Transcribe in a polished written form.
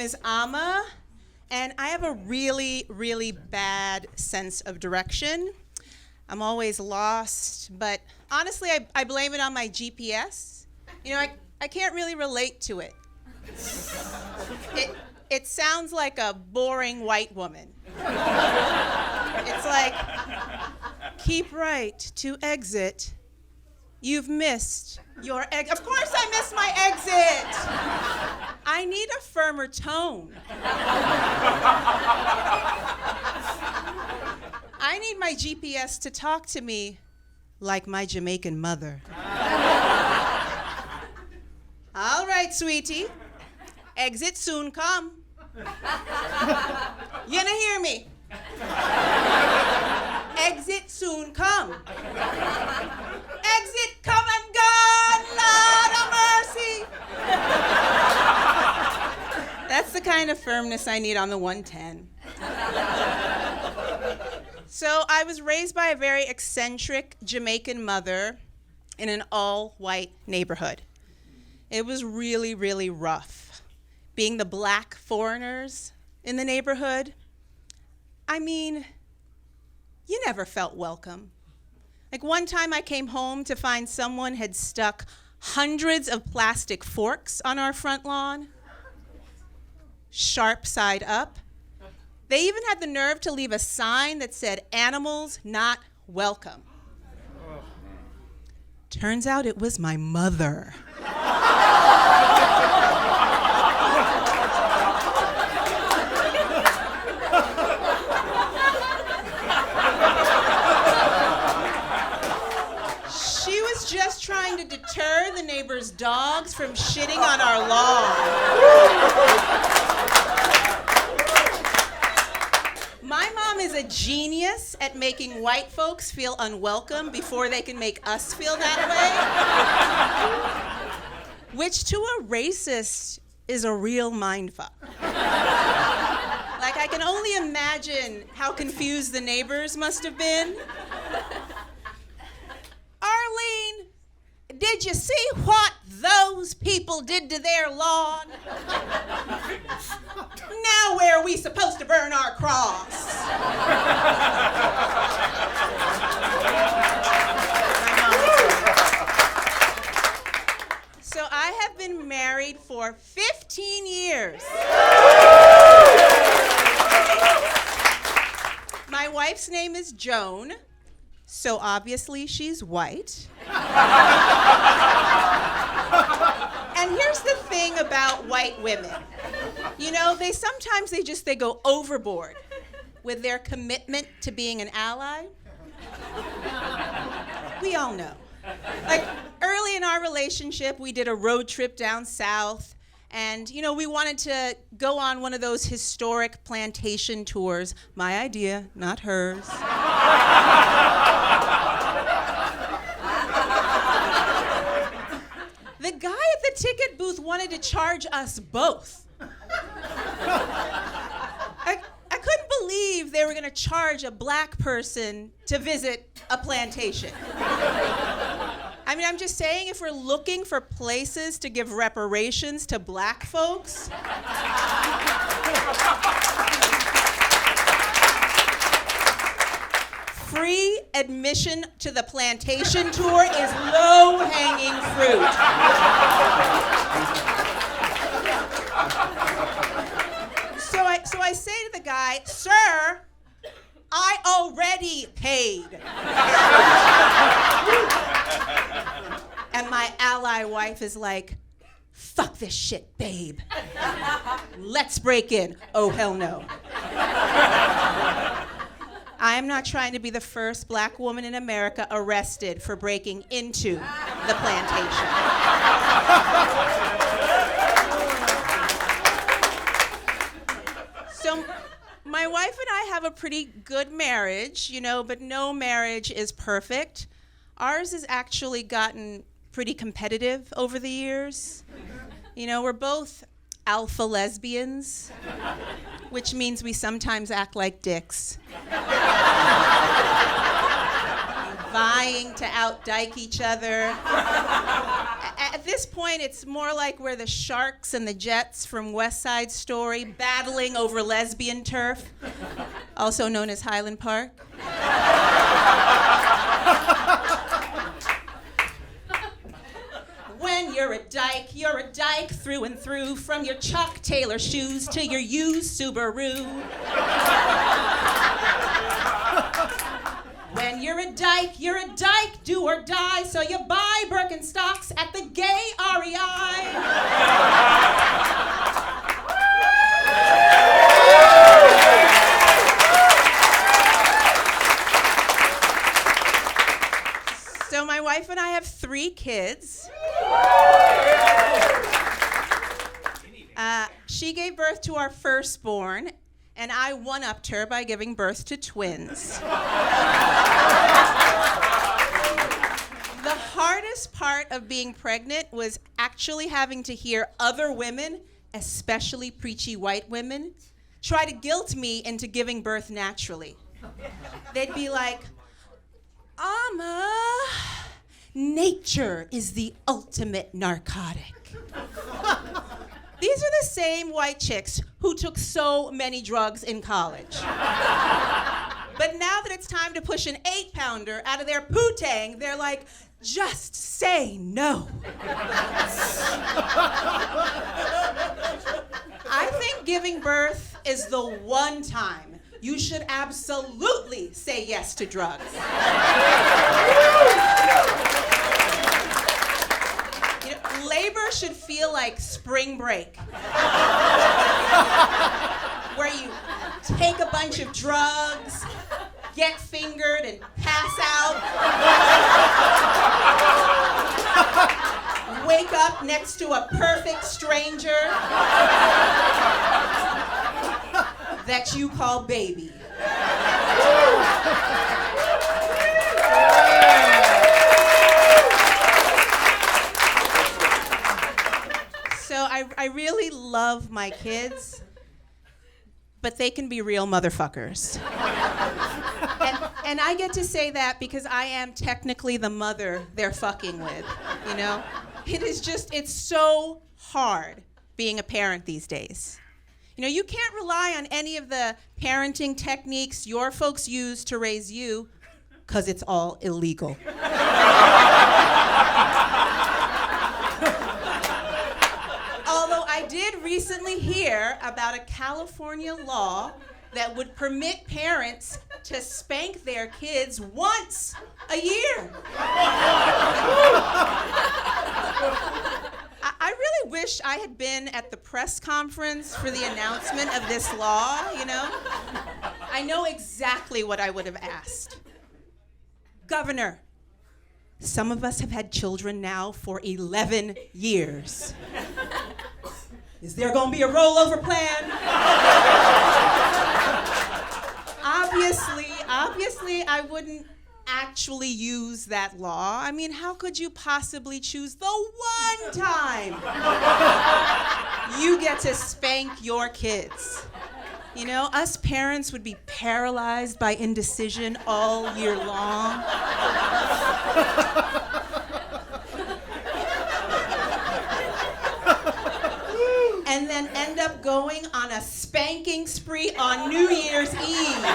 is Amma, and I have a really, really bad sense of direction. I'm always lost, but honestly, I blame it on my GPS. You know, I can't really relate to it. It sounds like a boring white woman. It's like, keep right to exit. You've missed your exit. Of course I missed my exit. I need a firmer tone. I need my GPS to talk to me like my Jamaican mother. All right, sweetie. Exit soon come. You gonna hear me? Exit soon come. Exit come and gone, Lord of mercy. That's the kind of firmness I need on the 110. So I was raised by a very eccentric Jamaican mother in an all-white neighborhood. It was really, really rough. Being the black foreigners in the neighborhood, I mean, you never felt welcome. Like one time I came home to find someone had stuck hundreds of plastic forks on our front lawn, sharp side up. They even had the nerve to leave a sign that said, "Animals not welcome." Turns out it was my mother. She was just trying to deter the neighbors' dogs from shitting on our lawn. My mom is a genius at making white folks feel unwelcome before they can make us feel that way, which to a racist is a real mindfuck. Like, I can only imagine how confused the neighbors must have been. Arlene, did you see what those people did to their lawn? Now where are we supposed to burn our cross? So I have been married for 15 years. My wife's name is Joan, so obviously she's white. And here's the thing about white women. You know, they go overboard with their commitment to being an ally. We all know. Like, early in our relationship, we did a road trip down south, and, you know, we wanted to go on one of those historic plantation tours. My idea, not hers. The guy at the ticket booth wanted to charge us both. I couldn't believe they were gonna charge a black person to visit a plantation. I mean, I'm just saying, if we're looking for places to give reparations to black folks, free admission to the plantation tour is low-hanging fruit. So I say to the guy, "Sir, I already paid." And my ally wife is like, "Fuck this shit, babe. Let's break in." Oh, hell no. I am not trying to be the first black woman in America arrested for breaking into the plantation. So my wife and I have a pretty good marriage, you know, but no marriage is perfect. Ours has actually gotten pretty competitive over the years. You know, we're both alpha lesbians, which means we sometimes act like dicks. Vying to outdyke each other. At this point, it's more like we're the Sharks and the Jets from West Side Story battling over lesbian turf, also known as Highland Park. When you're a dyke through and through, from your Chuck Taylor shoes to your used Subaru. When you're a dyke, do or die, so you buy Birkenstocks at the gay REI. So my wife and I have 3 kids. She gave birth to our firstborn, and I one-upped her by giving birth to twins. The hardest part of being pregnant was actually having to hear other women, especially preachy white women, try to guilt me into giving birth naturally. They'd be like, Amma, nature is the ultimate narcotic. These are the same white chicks who took so many drugs in college. But now that it's time to push an 8-pounder out of their poo-tang, they're like, just say no. I think giving birth is the one time you should absolutely say yes to drugs. Labor should feel like spring break, where you take a bunch of drugs, get fingered, and pass out. Wake up next to a perfect stranger that you call baby. So I really love my kids, but they can be real motherfuckers. And I get to say that because I am technically the mother they're fucking with, you know? It's so hard being a parent these days. You know, you can't rely on any of the parenting techniques your folks use to raise you, because it's all illegal. Although I did recently hear about a California law that would permit parents to spank their kids once a year. I really wish I had been at the press conference for the announcement of this law, you know? I know exactly what I would have asked. Governor, some of us have had children now for 11 years. Is there gonna be a rollover plan? Obviously, I wouldn't actually use that law. I mean, how could you possibly choose the one time you get to spank your kids? You know, us parents would be paralyzed by indecision all year long. And then end up going on a spanking spree on New Year's Eve.